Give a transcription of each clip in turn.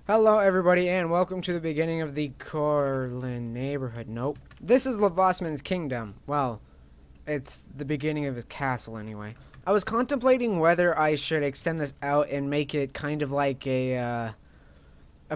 Hello everybody and welcome to the beginning of the Corlin neighborhood. Nope. This is Levosman's kingdom. Well, it's the beginning of his castle anyway. I was contemplating whether I should extend this out and make it kind of like a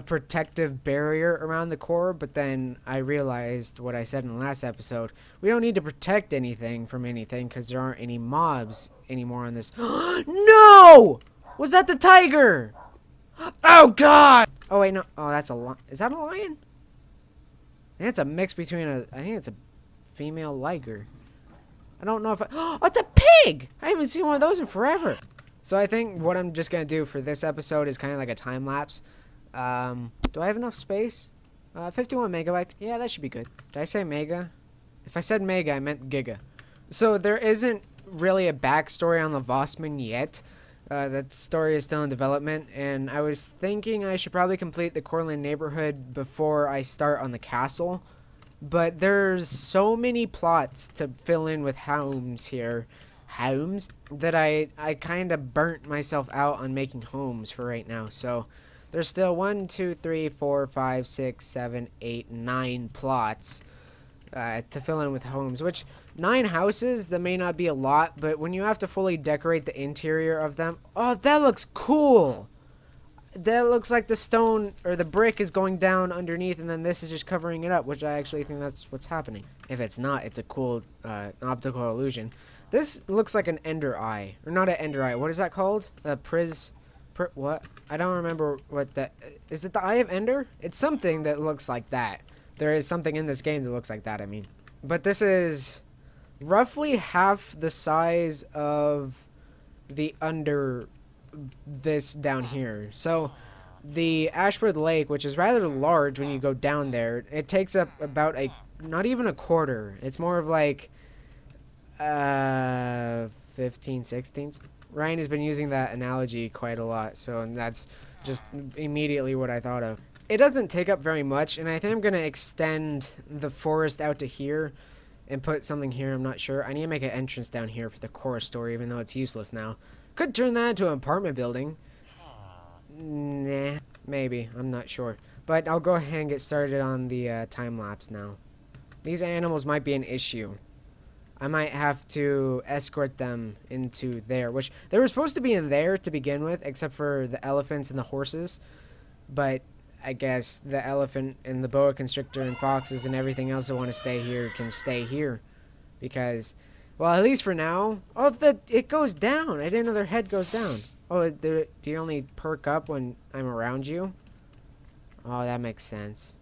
protective barrier around the core, but then I realized what I said in the last episode. We don't need to protect anything from anything because there aren't any mobs anymore on this. No! Was that the tiger? Oh god! Oh wait, no. Oh, that's a lion. Is that a lion? I think it's a mix between I think it's a female liger. I don't know if oh, it's a pig! I haven't seen one of those in forever. So I think what I'm just gonna do for this episode is kind of like a time lapse. Do I have enough space? 51 megabytes. Yeah, that should be good. Did I say mega? If I said mega, I meant giga. So there isn't really a backstory on Levosman yet. That story is still in development, and I was thinking I should probably complete the Corlin neighborhood before I start on the castle. But there's so many plots to fill in with homes here. Homes? That I kind of burnt myself out on making homes for right now. So there's still 1, 2, 3, 4, 5, 6, 7, 8, 9 plots to fill in with homes, which 9 houses, that may not be a lot, but when you have to fully decorate the interior of them, oh, that looks cool. That looks like the stone or the brick is going down underneath, and then this is just covering it up, which I actually think that's what's happening. If it's not, it's a cool optical illusion. This looks like an ender eye, or not an ender eye. What is that called? What? I don't remember what that is. It the Eye of Ender? It's something that looks like that. There is something in this game that looks like that, I mean. But this is roughly half the size of the under this down here. So the Ashford Lake, which is rather large when you go down there, it takes up about not even a quarter. It's more of like 15 16. Ryan has been using that analogy quite a lot, so that's just immediately what I thought of. It doesn't take up very much, and I think I'm going to extend the forest out to here and put something here. I'm not sure. I need to make an entrance down here for the core store, even though it's useless now. Could turn that into an apartment building. Nah, maybe. I'm not sure. But I'll go ahead and get started on the time-lapse now. These animals might be an issue. I might have to escort them into there, which they were supposed to be in there to begin with, except for the elephants and the horses. But I guess the elephant and the boa constrictor and foxes and everything else that want to stay here can stay here. Because, well, at least for now. Oh, it goes down. I didn't know their head goes down. Oh, do you only perk up when I'm around you? Oh, that makes sense.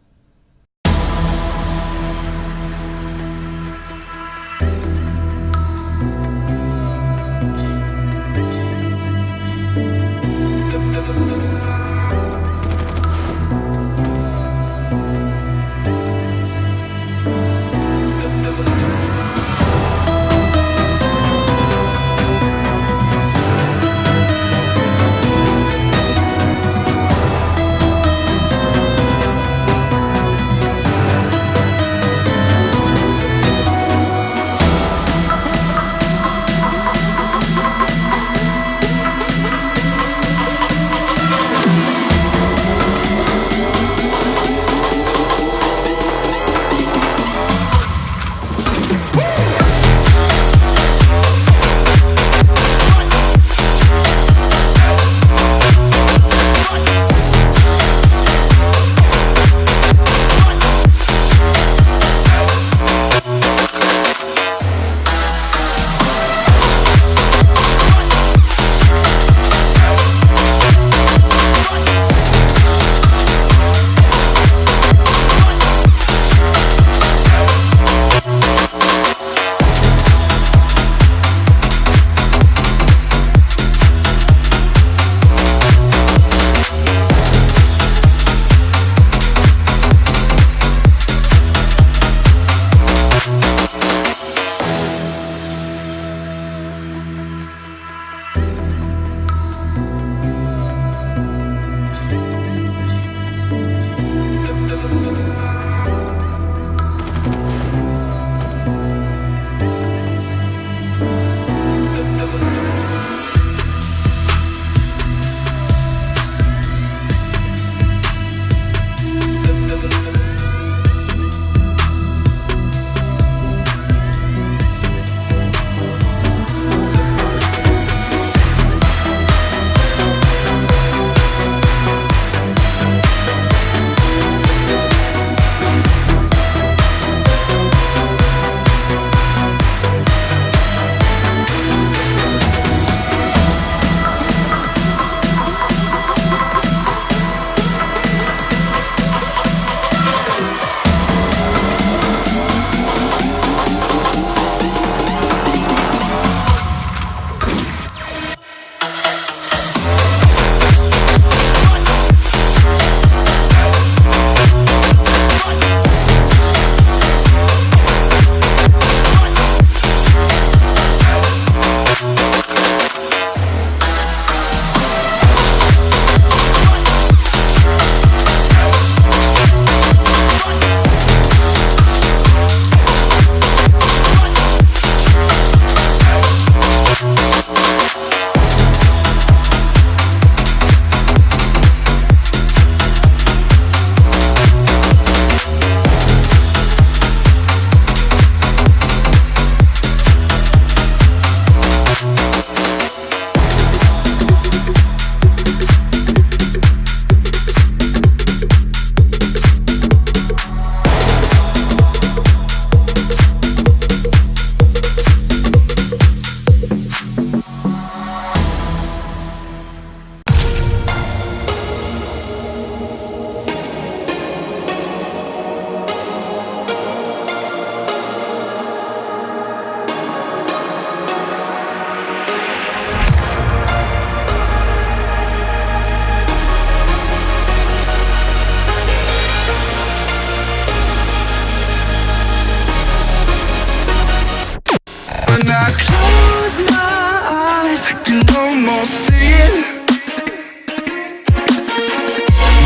I close my eyes, I can almost see it.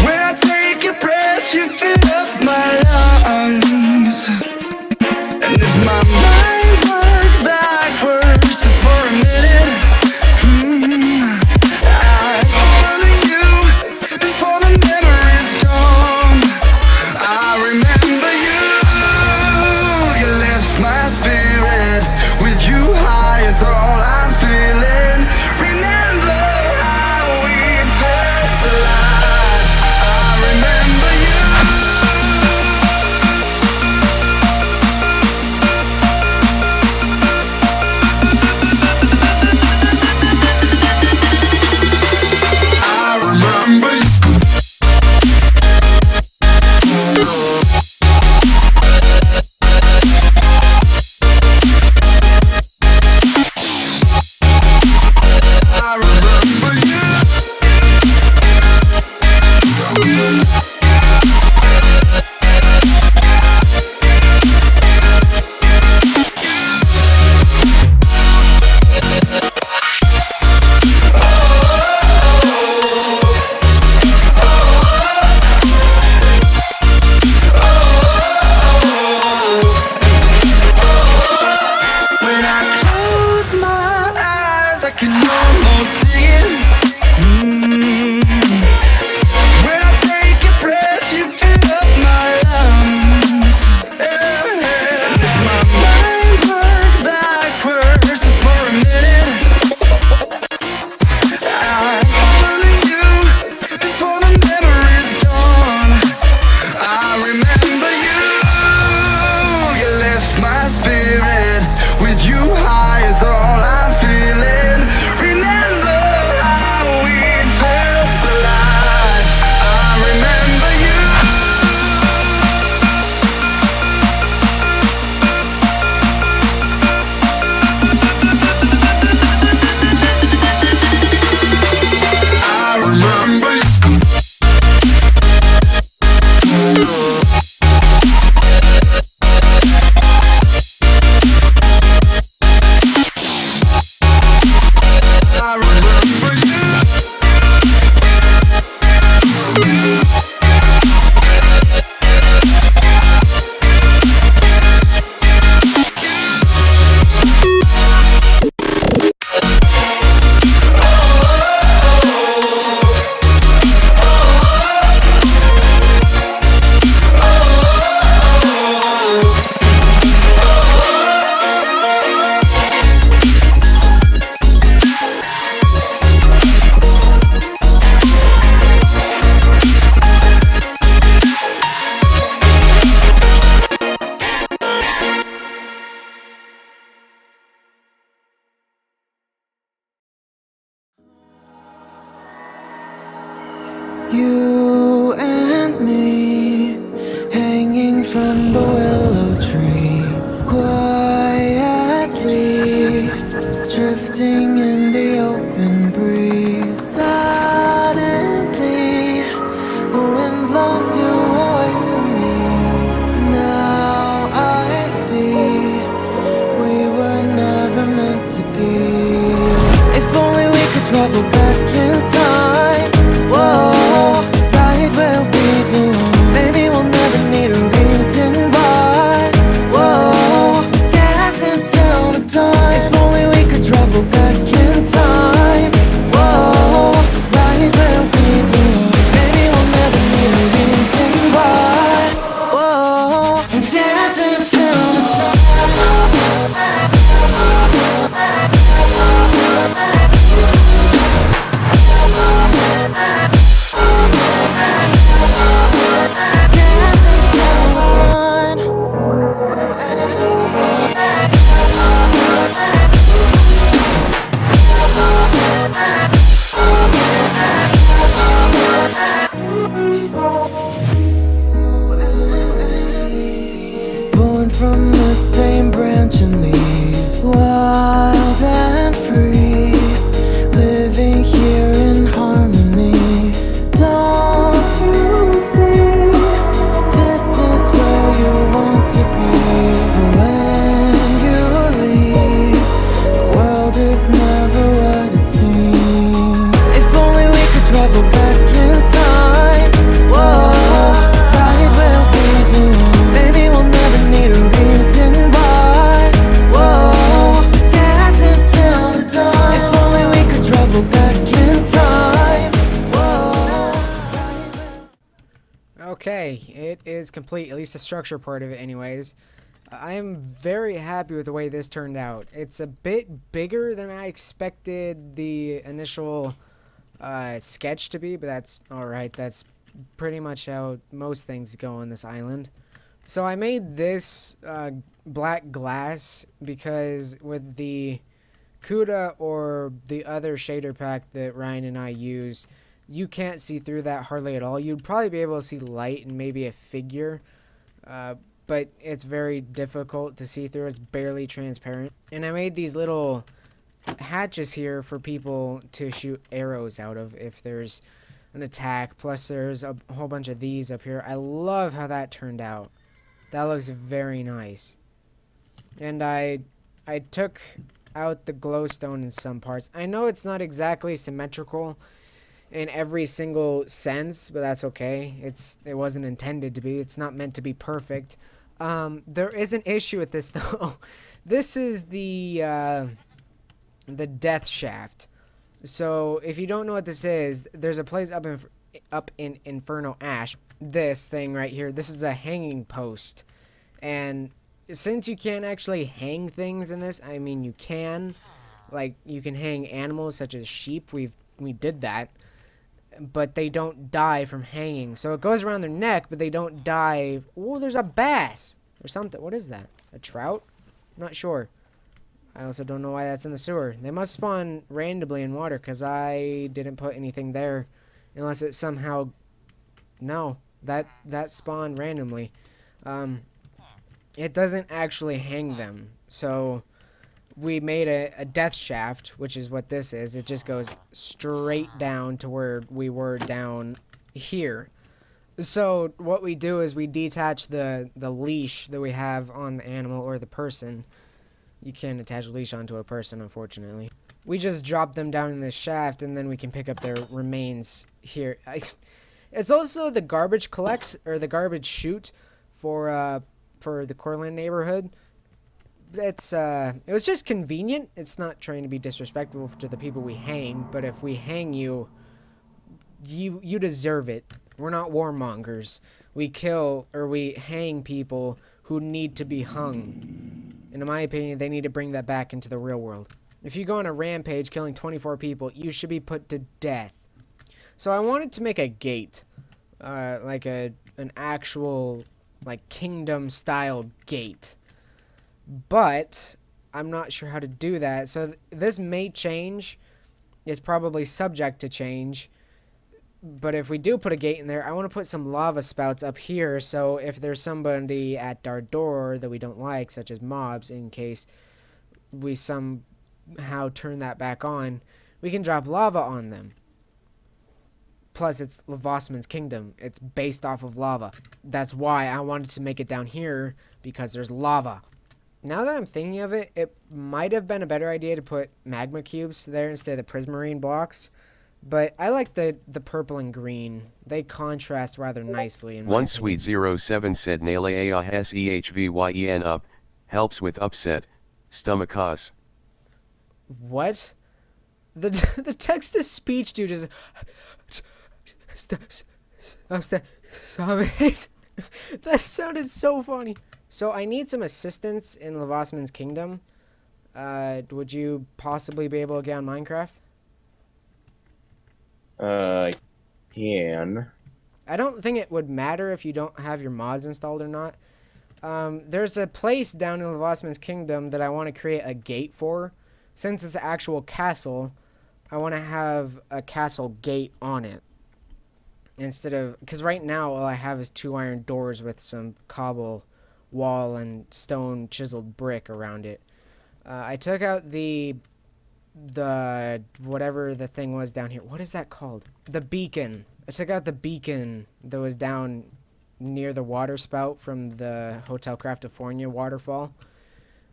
When I take a breath, you fill up my lungs. And if my mind worked backwards just for a minute, I'd follow you before the memory's gone. I remember you, you lift my spirit. With you high is all I'm feeling. Remember how we felt alive. I remember you. I remember you. I remember you. When I close my eyes, I can almost see it. When I take a breath, you fill up my lungs. And if my mind worked backwards just for a minute, I'd follow you before the memory's gone. I remember you, you lift my spirit. With you high is all I'm feeling. Remember how we felt alive. I remember you. I remember you. I remember you. You and me, hanging from the willow tree, quietly drifting in the open breeze. Suddenly, the wind blows you away from me. Now I see we were never meant to be. If only we could travel back in time. Whoa, right where we belong. Maybe we'll never need a reason why. Whoa, dancing till the dawn. If only we could travel back in time. Whoa, right where we belong. Maybe we'll never need a reason why. Whoa, dancing till the dawn. Dancing till the dawn. Okay, it is complete, at least the structure part of it anyways. I am very happy with the way this turned out. It's a bit bigger than I expected the initial sketch to be, but that's alright. That's pretty much how most things go on this island. So I made this black glass because with the CUDA or the other shader pack that Ryan and I use, you can't see through that hardly at all. You'd probably be able to see light and maybe a figure, but it's very difficult to see through. It's barely transparent. And I made these little hatches here for people to shoot arrows out of if there's an attack. Plus there's a whole bunch of these up here. I love how that turned out. That looks very nice. And I took out the glowstone in some parts. I know it's not exactly symmetrical in every single sense, but that's okay. It wasn't intended to be. It's not meant to be perfect. There is an issue with this though. This is the death shaft. So if you don't know what this is, there's a place up in Inferno Ash. This thing right here, this is a hanging post. And since you can't actually hang things in this, I mean you can. Like you can hang animals such as sheep. We did that. But they don't die from hanging. So it goes around their neck, but they don't die. Oh, there's a bass or something. What is that? A trout? I'm not sure. I also don't know why that's in the sewer. They must spawn randomly in water because I didn't put anything there. Unless it somehow... No, that spawned randomly. It doesn't actually hang them. So we made a death shaft, which is what this is. It just goes straight down to where we were down here. So what we do is we detach the leash that we have on the animal or the person. You can't attach a leash onto a person, unfortunately. We just drop them down in this shaft, and then we can pick up their remains here. It's also the garbage or the garbage chute for the Cortland neighborhood. It was just convenient. It's not trying to be disrespectful to the people we hang, but if we hang you, you deserve it. We're not warmongers. We kill or we hang people who need to be hung. And in my opinion, they need to bring that back into the real world. If you go on a rampage killing 24 people, you should be put to death. So I wanted to make a gate, like an actual like kingdom style gate. But I'm not sure how to do that. So this may change. It's probably subject to change. But if we do put a gate in there, I want to put some lava spouts up here. So if there's somebody at our door that we don't like, such as mobs, in case we somehow turn that back on, we can drop lava on them. Plus, it's Lavosman's kingdom. It's based off of lava. That's why I wanted to make it down here, because there's lava. Now that I'm thinking of it, it might have been a better idea to put magma cubes there instead of the prismarine blocks. But I like the purple and green. They contrast rather nicely. In my One opinion. Sweet 07 said Naleahshvyen up, helps with upset, stomachos. What? The text-to-speech dude is... Stop it. That sounded so funny. So I need some assistance in Lavosman's kingdom. Would you possibly be able to get on Minecraft? Can. I don't think it would matter if you don't have your mods installed or not. There's a place down in Lavosman's kingdom that I want to create a gate for. Since it's an actual castle, I want to have a castle gate on it. Instead of... Because right now all I have is 2 iron doors with some cobble wall and stone chiseled brick around it. I took out the whatever the thing was down here. What is that called? The beacon. I took out the beacon that was down near the water spout from the Hotel Craftifornia waterfall.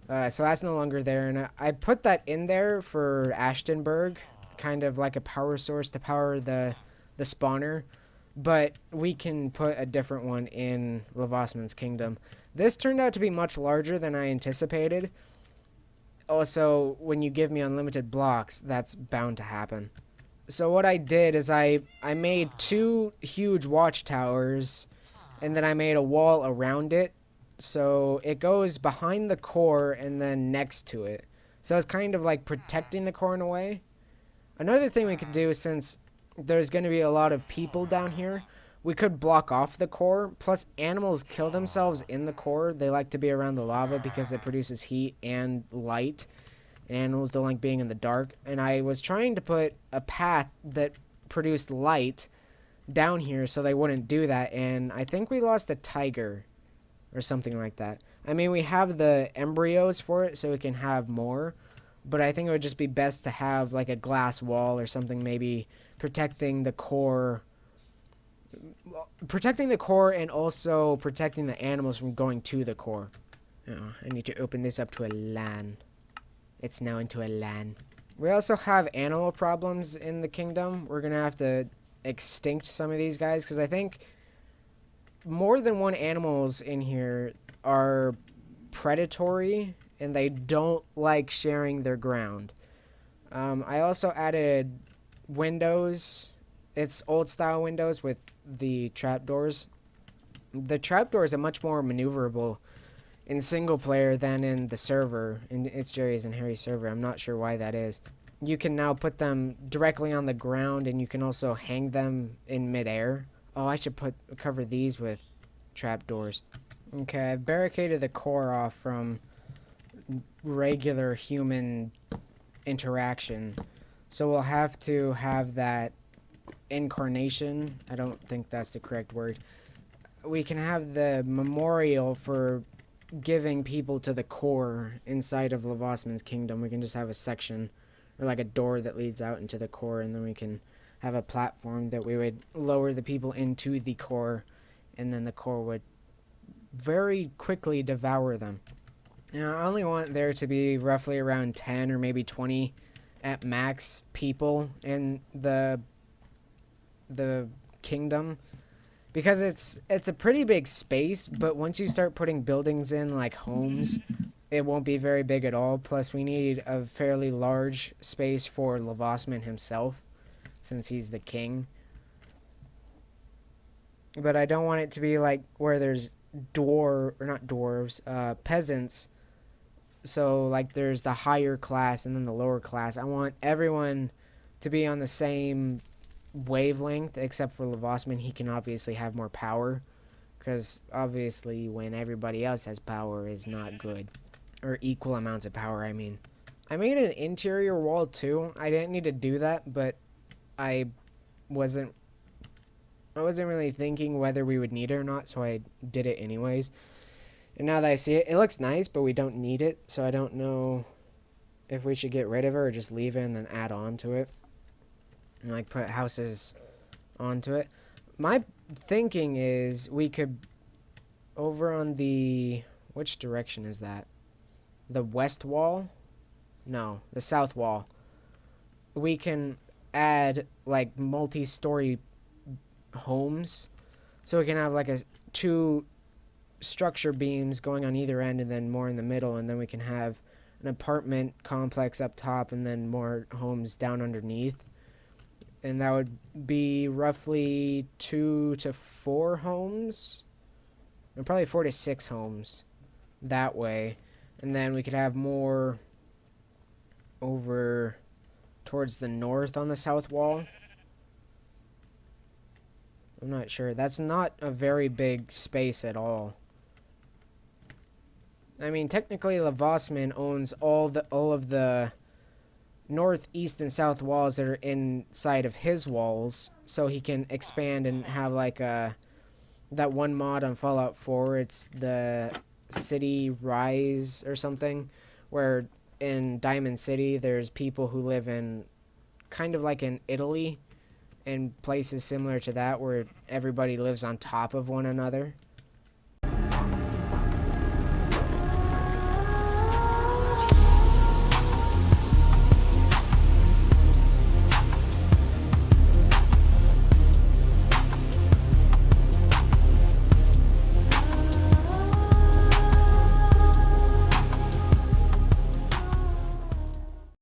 So that's no longer there, and I put that in there for Ashtonburg, kind of like a power source to power the spawner. But we can put a different one in Lavosman's kingdom. This turned out to be much larger than I anticipated. Also, when you give me unlimited blocks, that's bound to happen. So what I did is I made 2 huge watchtowers and then I made a wall around it, so it goes behind the core and then next to it. So it's kind of like protecting the core in a way. Another thing we could do, since there's going to be a lot of people down here, we could block off the core. Plus, animals kill themselves in the core. They like to be around the lava because it produces heat and light. And animals don't like being in the dark. And I was trying to put a path that produced light down here so they wouldn't do that. And I think we lost a tiger or something like that. I mean, we have the embryos for it, so we can have more. But I think it would just be best to have like a glass wall or something, maybe protecting the core. Protecting the core and also protecting the animals from going to the core. Oh, I need to open this up to a LAN. It's now into a LAN. We also have animal problems in the kingdom. We're going to have to extinct some of these guys because I think more than one animals in here are predatory and they don't like sharing their ground. I also added windows. It's old style windows with the trapdoors. The trapdoors are much more maneuverable in single player than in the server, in It's Jerry's and Harry's server. I'm not sure why that is. You can now put them directly on the ground, and you can also hang them in midair. Oh, I should cover these with trapdoors. Okay, I've barricaded the core off from regular human interaction, so we'll have to have that incarnation. I don't think that's the correct word. We can have the memorial for giving people to the core inside of Levosman's kingdom. We can just have a section or like a door that leads out into the core, and then we can have a platform that we would lower the people into the core, and then the core would very quickly devour them. And I only want there to be roughly around 10 or maybe 20 at max people in the kingdom, because it's a pretty big space, but once you start putting buildings in like homes, it won't be very big at all. Plus we need a fairly large space for Levosman himself, since he's the king. But I don't want it to be like where there's peasants. So like there's the higher class and then the lower class. I want everyone to be on the same wavelength, except for Levosman. He can obviously have more power, because obviously when everybody else has power is not good, or equal amounts of power. I mean, I made an interior wall too. I didn't need to do that, but I wasn't really thinking whether we would need it or not, so I did it anyways. And now that I see it, it looks nice, but we don't need it, so I don't know if we should get rid of it or just leave it and then add on to it. And like put houses onto it. My thinking is we could, over on the, which direction is that? The west wall? No, the south wall. We can add like multi-story homes, so we can have like two structure beams going on either end and then more in the middle, and then we can have an apartment complex up top and then more homes down underneath. And that would be roughly 2 to 4 homes, and probably 4 to 6 homes that way. And then we could have more over towards the north on the south wall. I'm not sure. That's not a very big space at all. I mean, technically Levosman owns all of the north, east, and south walls that are inside of his walls, so he can expand and have like that one mod on Fallout 4. It's the City Rise or something, where in Diamond City there's people who live in kind of like in Italy, in places similar to that, where everybody lives on top of one another.